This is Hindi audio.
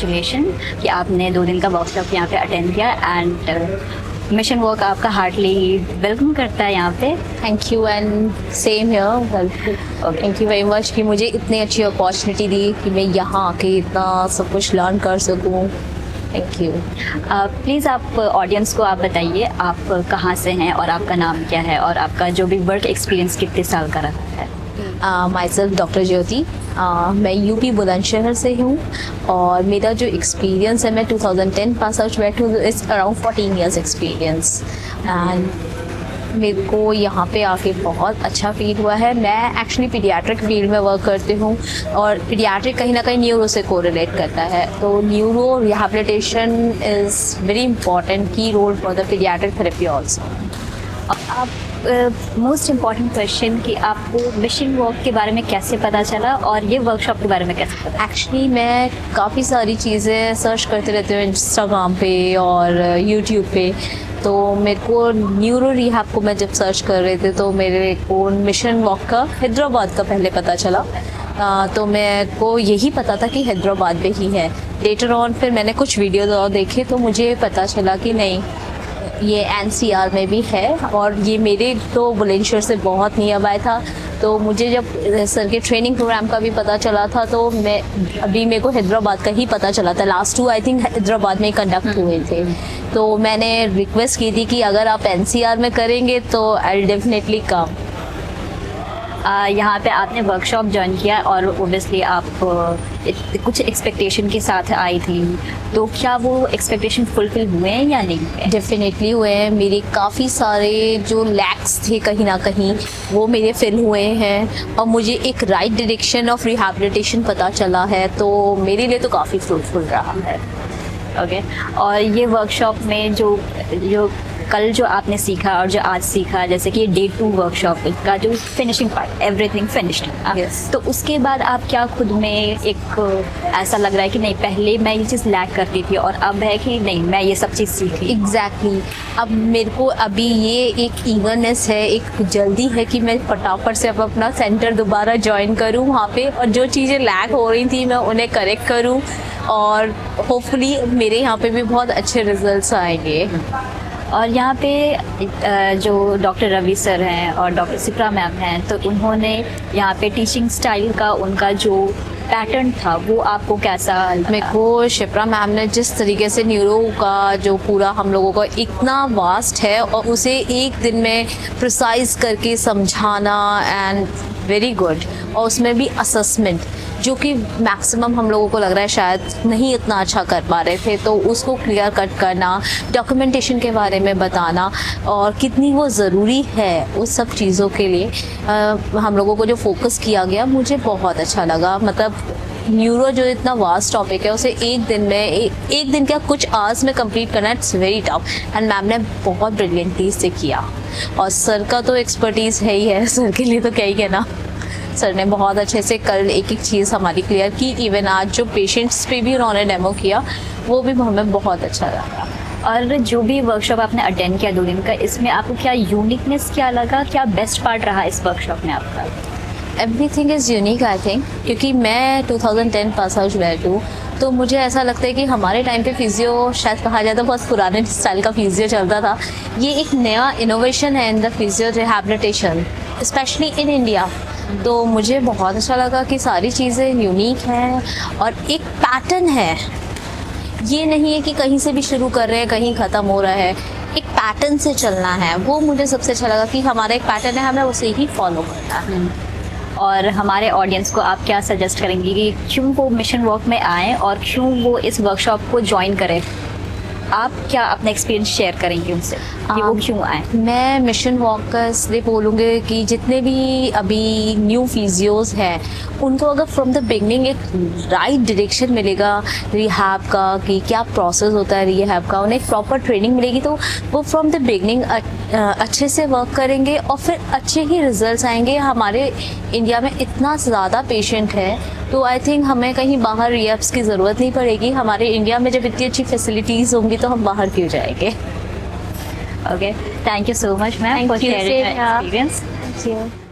कॉन्ग्रेचुलेशन कि आपने 2 दिन का वर्कशॉप यहाँ पे अटेंड किया एंड मिशन वर्क आपका हार्टली वेलकम करता है यहाँ पे। Thank you and same here. Thank you very much कि मुझे इतनी अच्छी अपॉर्चुनिटी दी कि मैं यहाँ आके इतना सब कुछ लर्न कर सकूँ। Thank you. प्लीज़ आप ऑडियंस को आप बताइए आप कहाँ से हैं और आपका नाम क्या है और आपका जो भी वर्क एक्सपीरियंस कितने साल का रहा है। माई सेल्फ डॉक्टर ज्योति, मैं यूपी बुलंदशहर से हूँ और मेरा जो एक्सपीरियंस है, मैं 2010 पास आउट बैठ हूँ, it's around 14 years experience and मेरे को यहाँ पे आके बहुत अच्छा फील हुआ है। मैं एक्चुअली पीडियाट्रिक फील्ड में वर्क करती हूँ और पीडियाट्रिक कहीं ना कहीं न्यूरो से कोरिलेट करता है, तो neuro rehabilitation is very important key role for the paediatric therapy also. आप मोस्ट इम्पॉर्टेंट क्वेश्चन कि आपको मिशन वर्क के बारे में कैसे पता चला और ये वर्कशॉप के बारे में कैसे पता? एक्चुअली मैं काफ़ी सारी चीज़ें सर्च करते रहती हूँ इंस्टाग्राम पे और यूट्यूब पे, तो मेरे को न्यूरो रिहैब को मैं जब सर्च कर रहे थे तो मेरे को मिशन वॉक का हैदराबाद का पहले पता चला। तो मेरे को यही पता था कि हैदराबाद में ही है। लेटर ऑन फिर मैंने कुछ वीडियोज और देखे तो मुझे पता चला कि नहीं, ये एनसीआर में भी है और ये मेरे तो बुलंदशहर से बहुत नियर बाय था। तो मुझे जब सर के ट्रेनिंग प्रोग्राम का भी पता चला था तो मेरे को हैदराबाद का ही पता चला था। लास्ट 2 आई थिंक हैदराबाद में कंडक्ट हुए थे, तो मैंने रिक्वेस्ट की थी कि अगर आप एनसीआर में करेंगे तो आई विल डेफिनेटली कम। यहाँ पे आपने वर्कशॉप ज्वाइन किया और ओबियसली आप कुछ एक्सपेक्टेशन के साथ आई थी, तो क्या वो एक्सपेक्टेशन फुलफिल हुए हैं या नहीं? डेफिनेटली हुए हैं। मेरे काफ़ी सारे जो लैक्स थे कहीं ना कहीं वो मेरे फिल हुए हैं और मुझे एक राइट डायरेक्शन ऑफ रिहैबिलिटेशन पता चला है, तो मेरे लिए तो काफ़ी फ्रूटफुल रहा है। ओके और ये वर्कशॉप में जो कल जो आपने सीखा और जो आज सीखा, जैसे कि डे 2 वर्कशॉप का जो फिनिशिंग पार्ट, एवरीथिंग फिनिश्ड, तो उसके बाद आप क्या खुद में एक ऐसा लग रहा है कि नहीं पहले मैं ये चीज़ लैक करती थी और अब है कि नहीं मैं ये सब चीज़ सीखी? एग्जैक्टली अब मेरे को अभी ये एक ईगरनेस है, एक जल्दी है कि मैं फटाफट से अब अपना सेंटर दोबारा ज्वाइन करूँ वहाँ पे और जो चीज़ें लैक हो रही थी मैं उन्हें करेक्ट करूँ और होपफुली मेरे यहाँ पे भी बहुत अच्छे रिजल्ट्स आएंगे। और यहाँ पे जो डॉक्टर रवि सर हैं और डॉक्टर सिप्रा मैम हैं, तो उन्होंने यहाँ पे टीचिंग स्टाइल का उनका जो पैटर्न था वो आपको कैसा? मेरे को शिप्रा मैम ने जिस तरीके से न्यूरो का जो पूरा हम लोगों का इतना वास्ट है और उसे एक दिन में प्रिसाइज करके समझाना एंड वेरी गुड, और उसमें भी असेसमेंट जो कि मैक्सिमम हम लोगों को लग रहा है शायद नहीं इतना अच्छा कर पा रहे थे, तो उसको क्लियर कट करना, डॉक्यूमेंटेशन के बारे में बताना और कितनी वो ज़रूरी है उस सब चीज़ों के लिए हम लोगों को जो फोकस किया गया मुझे बहुत अच्छा लगा। मतलब न्यूरो जो इतना वास्ट टॉपिक है उसे एक दिन में एक दिन क्या कुछ आवर्स में कंप्लीट करना, it's very tough and ma'am ने बहुत ब्रिलियंटली से किया और सर का तो एक्सपर्टीज़ है ही है, सर के लिए तो क्या ही कहना। सर ने बहुत अच्छे से कल एक एक चीज़ हमारी क्लियर की, इवन आज जो पेशेंट्स पे भी उन्होंने डेमो किया वो भी हमें बहुत अच्छा लगा। और जो भी वर्कशॉप आपने अटेंड किया 2 दिन का, इसमें आपको क्या यूनिकनेस क्या लगा, क्या बेस्ट पार्ट रहा इस वर्कशॉप में आपका? Everything is unique I think, क्योंकि मैं 2010 पास आउट बैठ हूँ, तो मुझे ऐसा लगता है कि हमारे टाइम पे फिजियो शायद कहा जाता है बहुत पुराने स्टाइल का फिजियो चलता था। ये एक नया इनोवेशन है in the physio rehabilitation specially in India, तो मुझे बहुत अच्छा लगा कि सारी चीज़ें यूनिक हैं और एक पैटर्न है। ये नहीं है कि कहीं से भी शुरू कर रहे हैं कहीं ख़त्म हो रहा है, एक पैटर्न से चलना है। वो मुझे सबसे अच्छा लगा कि हमारा एक पैटर्न है, हमें उसे ही फॉलो करना है। और हमारे ऑडियंस को आप क्या सजेस्ट करेंगी कि क्यों वो मिशन वर्क में आएँ और क्यों वो इस वर्कशॉप को ज्वाइन करें? आप क्या अपना एक्सपीरियंस शेयर करेंगे उनसे कि वो क्यों आए? मैं मिशन वॉक का इसलिए बोलूँगी कि जितने भी अभी न्यू फिजियोज हैं उनको अगर फ्रॉम द बिगनिंग एक राइट डायरेक्शन मिलेगा रिहैब का कि क्या प्रोसेस होता है रिहैब का, उन्हें एक प्रॉपर ट्रेनिंग मिलेगी तो वो फ्रॉम द बिगनिंग अच्छे से वर्क करेंगे और फिर अच्छे ही रिजल्ट्स आएंगे। हमारे इंडिया में इतना ज़्यादा पेशेंट है तो आई थिंक हमें कहीं बाहर रिहैब्स की ज़रूरत नहीं पड़ेगी। हमारे इंडिया में जब इतनी अच्छी फैसिलिटीज़ होंगी तो हम बाहर क्यों जाएंगे। Okay, thank you so much ma'am for sharing your experience. Thank you.